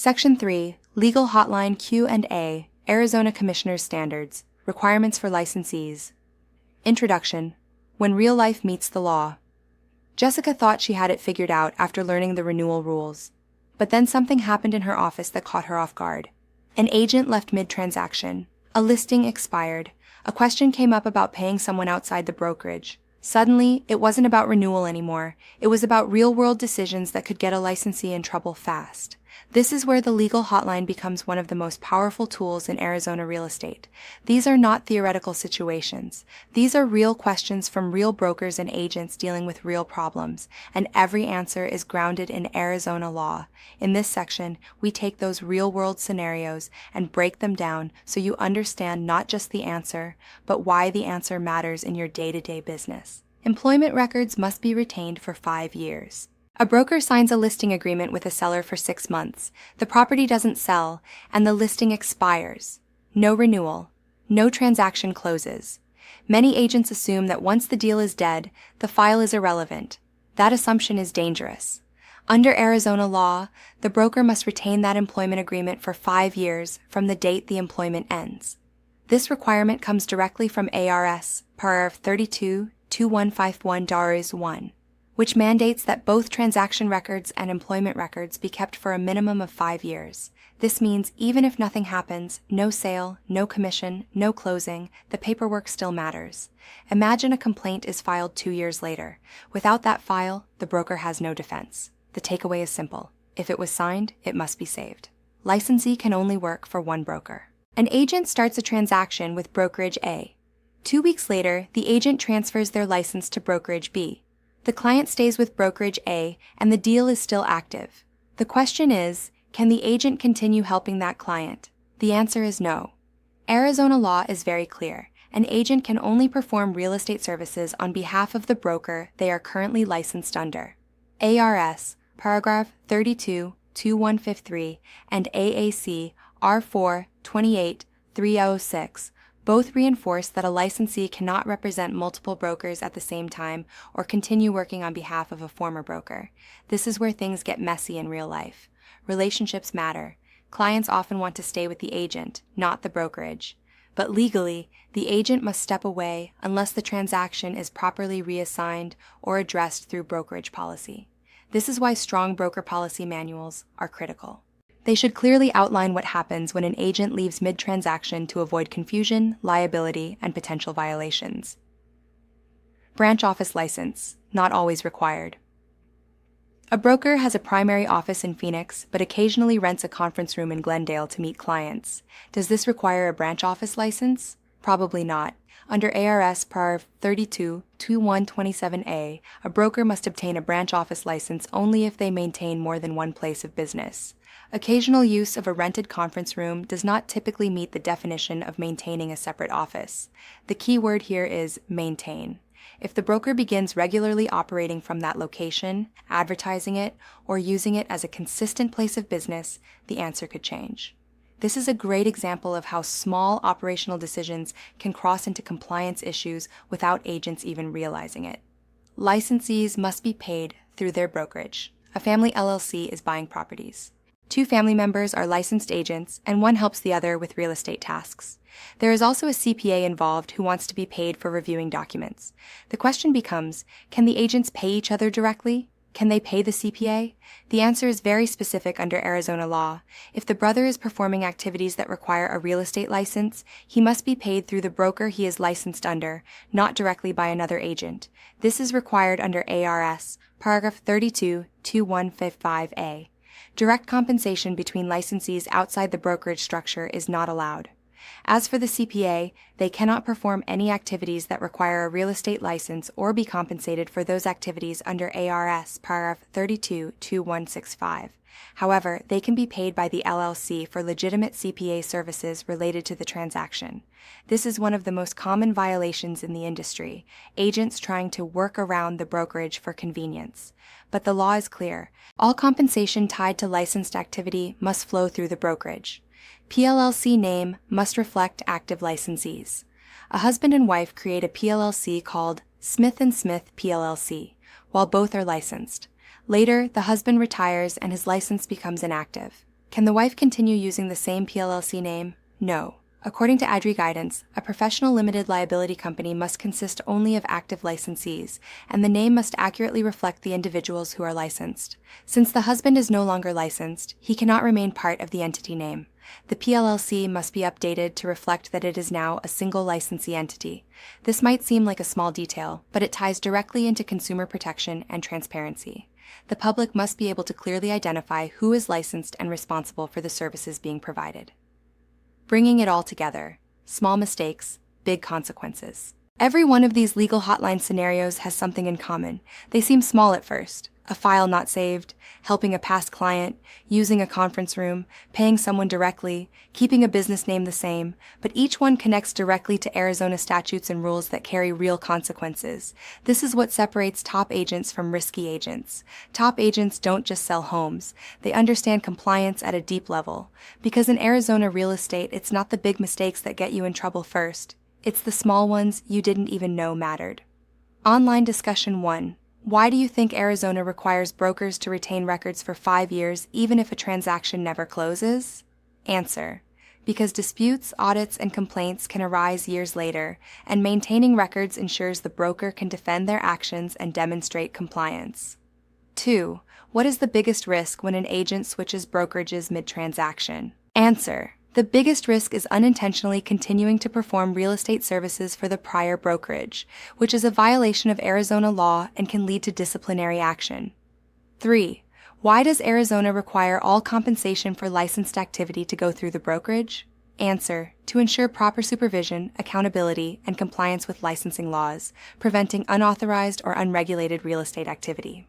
Section 3, Legal Hotline Q&A, Arizona Commissioner's Standards, Requirements for Licensees. Introduction. When real life meets the law. Jessica thought she had it figured out after learning the renewal rules. But then something happened in her office that caught her off guard. An agent left mid-transaction. A listing expired. A question came up about paying someone outside the brokerage. Suddenly, it wasn't about renewal anymore. It was about real-world decisions that could get a licensee in trouble fast. This is where the legal hotline becomes one of the most powerful tools in Arizona real estate. These are not theoretical situations. These are real questions from real brokers and agents dealing with real problems, and every answer is grounded in Arizona law. In this section, we take those real-world scenarios and break them down so you understand not just the answer, but why the answer matters in your day-to-day business. Employment records must be retained for 5 years. A broker signs a listing agreement with a seller for 6 months. The property doesn't sell, and the listing expires. No renewal. No transaction closes. Many agents assume that once the deal is dead, the file is irrelevant. That assumption is dangerous. Under Arizona law, the broker must retain that employment agreement for 5 years from the date the employment ends. This requirement comes directly from ARS, Paragraph 32-2151-1. Which mandates that both transaction records and employment records be kept for a minimum of 5 years. This means even if nothing happens, no sale, no commission, no closing, the paperwork still matters. Imagine a complaint is filed 2 years later. Without that file, the broker has no defense. The takeaway is simple. If it was signed, it must be saved. Licensee can only work for one broker. An agent starts a transaction with brokerage A. 2 weeks later, the agent transfers their license to brokerage B. The client stays with brokerage A, and the deal is still active. The question is, can the agent continue helping that client? The answer is no. Arizona law is very clear. An agent can only perform real estate services on behalf of the broker they are currently licensed under. ARS, Paragraph 32-2153, and AAC R4-28-306 both reinforce that a licensee cannot represent multiple brokers at the same time or continue working on behalf of a former broker. This is where things get messy in real life. Relationships matter. Clients often want to stay with the agent, not the brokerage. But legally, the agent must step away unless the transaction is properly reassigned or addressed through brokerage policy. This is why strong broker policy manuals are critical. They should clearly outline what happens when an agent leaves mid-transaction to avoid confusion, liability, and potential violations. Branch office license, not always required. A broker has a primary office in Phoenix, but occasionally rents a conference room in Glendale to meet clients. Does this require a branch office license? Probably not. Under ARS Paragraph 32-2127A, a broker must obtain a branch office license only if they maintain more than one place of business. Occasional use of a rented conference room does not typically meet the definition of maintaining a separate office. The key word here is maintain. If the broker begins regularly operating from that location, advertising it, or using it as a consistent place of business, the answer could change. This is a great example of how small operational decisions can cross into compliance issues without agents even realizing it. Licensees must be paid through their brokerage. A family LLC is buying properties. 2 family members are licensed agents, and one helps the other with real estate tasks. There is also a CPA involved who wants to be paid for reviewing documents. The question becomes, can the agents pay each other directly? Can they pay the CPA? The answer is very specific under Arizona law. If the brother is performing activities that require a real estate license, he must be paid through the broker he is licensed under, not directly by another agent. This is required under ARS, Paragraph 32-2155A. Direct compensation between licensees outside the brokerage structure is not allowed. As for the CPA, they cannot perform any activities that require a real estate license or be compensated for those activities under ARS Paragraph 32-2165. However, they can be paid by the LLC for legitimate CPA services related to the transaction. This is one of the most common violations in the industry, agents trying to work around the brokerage for convenience. But the law is clear. All compensation tied to licensed activity must flow through the brokerage. PLLC name must reflect active licensees. A husband and wife create a PLLC called Smith & Smith PLLC, while both are licensed. Later, the husband retires and his license becomes inactive. Can the wife continue using the same PLLC name? No. According to ADRI guidance, a professional limited liability company must consist only of active licensees, and the name must accurately reflect the individuals who are licensed. Since the husband is no longer licensed, he cannot remain part of the entity name. The PLLC must be updated to reflect that it is now a single licensee entity. This might seem like a small detail, but it ties directly into consumer protection and transparency. The public must be able to clearly identify who is licensed and responsible for the services being provided. Bringing it all together. Small mistakes, big consequences. Every one of these legal hotline scenarios has something in common. They seem small at first. A file not saved, helping a past client, using a conference room, paying someone directly, keeping a business name the same, but each one connects directly to Arizona statutes and rules that carry real consequences. This is what separates top agents from risky agents. Top agents don't just sell homes. They understand compliance at a deep level. Because in Arizona real estate, it's not the big mistakes that get you in trouble first. It's the small ones you didn't even know mattered. Online discussion 1. Why do you think Arizona requires brokers to retain records for 5 years even if a transaction never closes? Answer: because disputes, audits, and complaints can arise years later, and maintaining records ensures the broker can defend their actions and demonstrate compliance. 2. What is the biggest risk when an agent switches brokerages mid-transaction? Answer: the biggest risk is unintentionally continuing to perform real estate services for the prior brokerage, which is a violation of Arizona law and can lead to disciplinary action. 3. Why does Arizona require all compensation for licensed activity to go through the brokerage? Answer: to ensure proper supervision, accountability, and compliance with licensing laws, preventing unauthorized or unregulated real estate activity.